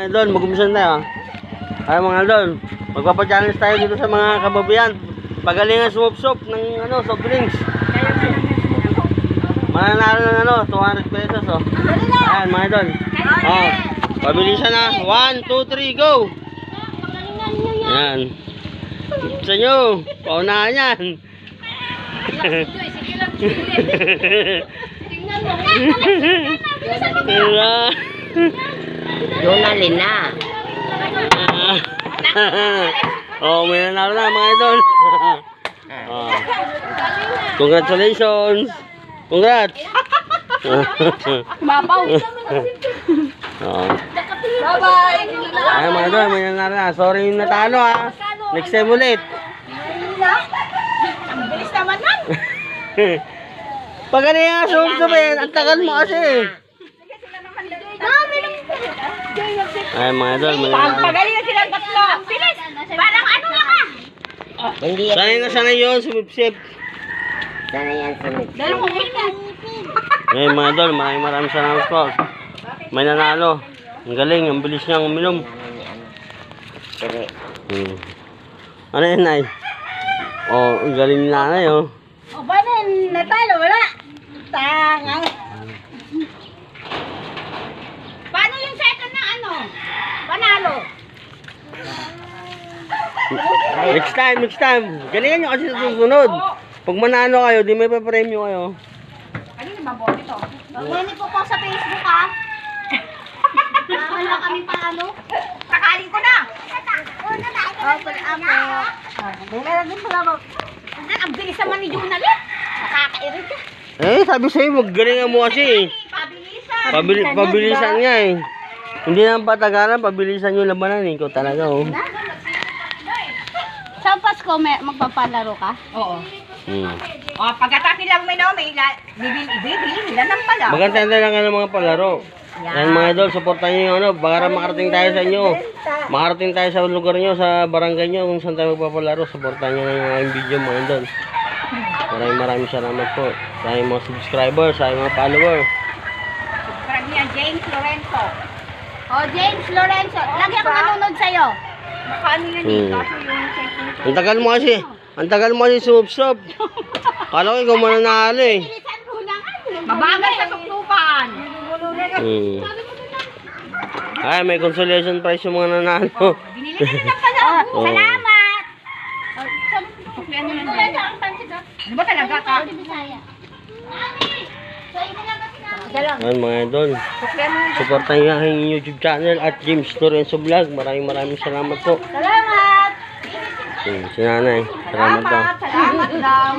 Mga idol, mag-umpisan tayo. Ay mga idol, magpapa-challenge tayo dito sa mga kababayan. Pagalingan sumop-sop ng soft drinks. Mananalo ng 200 pesos oh. Ayan mga idol. Oh, pabilisan na. 1, 2, 3, go! Ayan. Sa nyo, paunahan yan. Donalin na. Oh, may nanalo na mga idol. Oh. Congratulations. Congrats. Mapaw. Oh. Bye-bye. Ay mga idol, may nanalo na. Sorry yung natalo ha. Next time ulit. Ang bilis naman nun. Pag ano yung sumsubin, ang tagal mo kasi. Ay mga idol, may nanalo. Pagaling na silang tatlo. Bilis. Parang ano na ka. Hindi yan. Sanay na sanay yun, sumipsip. Sana yan sunod. Dalawang minit. Ay mga idol, maraming salamat po. May nanalo. Ang galing, ang bilis niyang uminom. Pero, Ano yun, Nay? Oh, ang galing ni nanay, oh. O ba na, natalo? Wala. Tanga. Paano yung second na ano? Panalo. Next time. Galingan nyo kasi sa susunod. Pag manalo kayo, di may pa-premyo kayo. Kanina ba bote to? Magmeni po sa Facebook ha. Wala kami pa ano? Sakaling ko na. Oh, pala ako. Meron din pala mo. Ang bilis naman ni Junal. Nakakairit ka. Eh, sabi sa'yo, maggalingan mo kasi. Pabilisan. Pabilisan nga eh. Hindi naman patagalan, pabilisan yung labanan eh. Ikaw talaga, oh. Sa Pasko, magpapalaro ka? Oo. O, pagkatapos lang may bibili nila ng pala. Maganda lang ka ng mga palaro. Yan mga idol, supportan nyo yung para makarating tayo sa inyo. Makarating tayo sa lugar nyo, sa barangay nyo, kung saan tayo magpapalaro. Supportan nyo na yung aking video mga idol. Maraming salamat po sa aking mga subscribers, sa aking mga followers. Parang yan, James Lorenzo. Oh, James Lorenzo. Lagi ako nanonood sa'yo. Paano yan Hmm. Ang tagal mo kasi. Ang tagal mo kasi sumupsop. Kala ko ikaw mananalo eh. Mabagal sa tuktukan. Ay, may consolation prize yung mga nanalo. Binili ka na ng pala. Oo. Salamat. Ano ba talaga ka? Ayan mga idol. Supportan nyo ang aking YouTube channel at James Lorenzo Vlog. Maraming salamat po. Salamat. Si nanay. Salamat daw. Salamat daw.